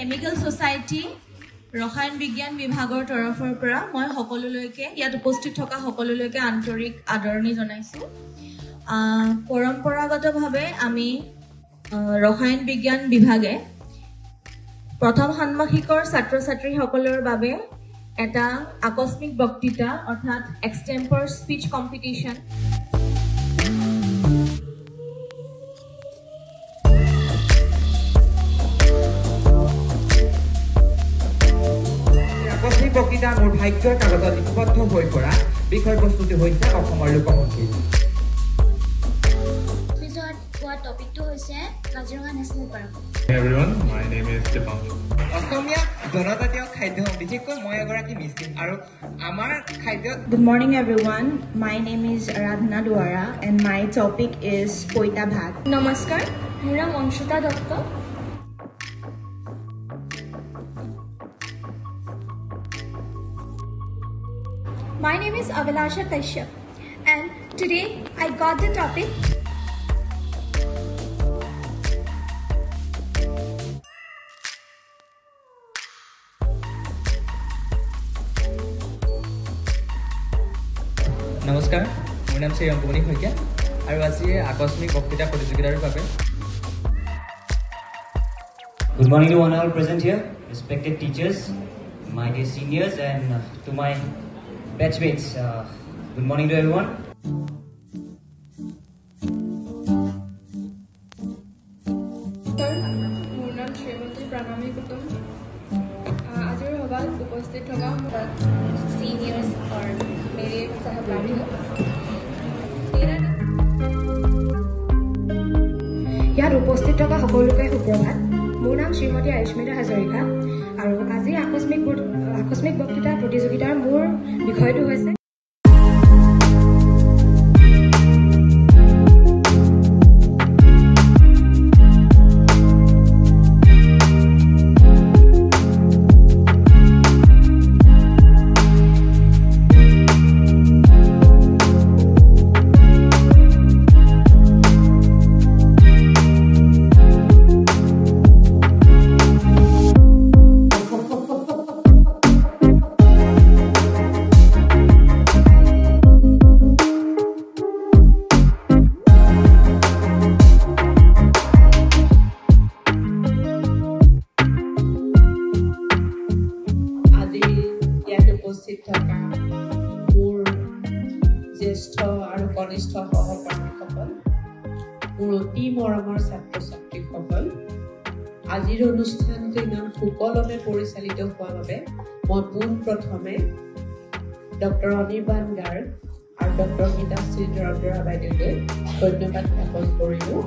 Chemical society ৰসায়ন বিজ্ঞান বিভাগৰ তৰফৰ পৰা মই সকলোলৈকে ইয়াত উপস্থিত থকা সকলোলৈকে আন্তৰিক আদৰণি জনাইছো। পৰম্পৰাগতভাৱে আমি ৰসায়ন বিজ্ঞান বিভাগে প্ৰথম ষান্মাসিকৰ ছাত্ৰ ছাত্ৰীসকলৰ বাবে এটা আকস্মিক বক্তৃতা অৰ্থাৎ এক্সটেম্পৰ স্পিচ কম্পিটিশ্যন বক্তৃতা মোৰ ভাগ্যৰ কাগজত লিপিবদ্ধ হৈ পৰা বিষয়বস্তুটো হৈছে অসমৰ লোকসংগীত। টপিকটো হৈছে Kaziranga national park. Hey everyone, my name is Dipanshu. অসমীয়া জনজাতীয় খাদ্য বিশেষকৈ মই এগৰাকী মিচিং আৰু আমাৰ খাদ্য। Good morning everyone, my name is Aradhana Duara and my topic is Poita Bhat. নমস্কাৰ, মোৰ নাম Anshuta Dutta. My name is Avilasha Kashyap and today I got the topic নমস্কাৰ, মোৰ নাম শ্ৰী ৰংকুমণি শইকীয়া আৰু আজি আকস্মিক বক্তৃতা প্ৰতিযোগিতাৰ বাবে Good morning to one all present here, respected teachers, my dear seniors and to my batchmates. Good morning to everyone. মোৰ নাম শ্ৰীমতী প্ৰণামী কুতুম। আজিৰ সভাত উপস্থিত থকা seniors or मेरे सहपाठी ইয়াত উপস্থিত থকা সকলোকে সুপ্ৰভাত। মোৰ নাম শ্ৰীমতী আয়ুষ্মিতা হাজৰিকা আৰু আজি আকস্মিক বক্তৃতা প্ৰতিযোগিতাৰ মোৰ বিষয়টো হৈছে মোৰ জ্যেষ্ঠ আৰু কনিষ্ঠ সহকৰ্মীসকল, মোৰ অতি মৰমৰ ছাত্ৰ ছাত্ৰীসকল, আজিৰ অনুষ্ঠানটো ইমান সুকলমে পৰিচালিত হোৱাৰ বাবে মই পোনপ্ৰথমে ডক্টৰ অনিৰ্বাণ গাৰ্গ আৰু ডক্টৰ গীতাশ্ৰী দৰবৰা বাইদেউলৈ ধন্যবাদ জ্ঞাপন কৰিলোঁ।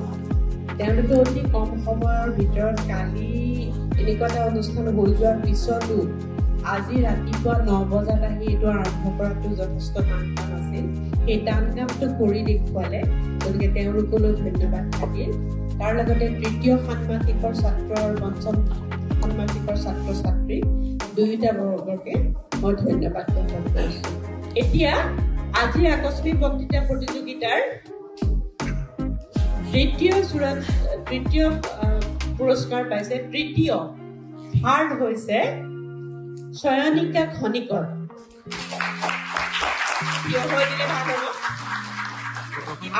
তেওঁলোকে অতি কম সময়ৰ ভিতৰত কালি এনেকুৱা এটা অনুষ্ঠান হৈ যোৱাৰ পিছতো আজি ৰাতিপুৱা 9 বজাত আহি এইটো আৰম্ভ কৰাটো যথেষ্ট টান কাম আছিল। সেই টান কামটো কৰি দেখুৱালে, গতিকে তেওঁলোকলৈ ধন্যবাদ থাকিল। তাৰ লগতে তৃতীয় ষান্মাসিকৰ ছাত্ৰ আৰু পঞ্চম ষান্মাসিকৰ ছাত্ৰ ছাত্ৰী দুয়োটা বৰ্গকে মই ধন্যবাদ জ্ঞাপন কৰিছোঁ। এতিয়া আজিৰ আকস্মিক বক্তৃতা প্ৰতিযোগিতাৰ তৃতীয় পুৰস্কাৰ পাইছে, তৃতীয় থাৰ্ড হৈছে চয়নিকা খনিকৰ।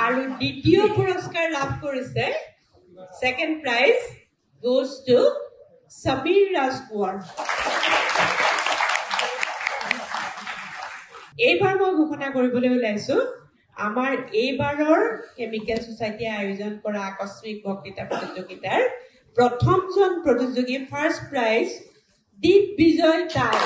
আৰু দ্বিতীয় পুৰস্কাৰ লাভ কৰিছে, second prize goes to Samir Rajkonwar. এইবাৰ মই ঘোষণা কৰিবলৈ ওলাইছো আমাৰ এইবাৰৰ কেমিকেল ছ'চাইটিয়ে আয়োজন কৰা আকস্মিক বক্তৃতা প্ৰতিযোগিতাৰ প্ৰথমজন প্ৰতিযোগী, ফাৰ্ষ্ট প্ৰাইজ দিগ্বিজয় দাস।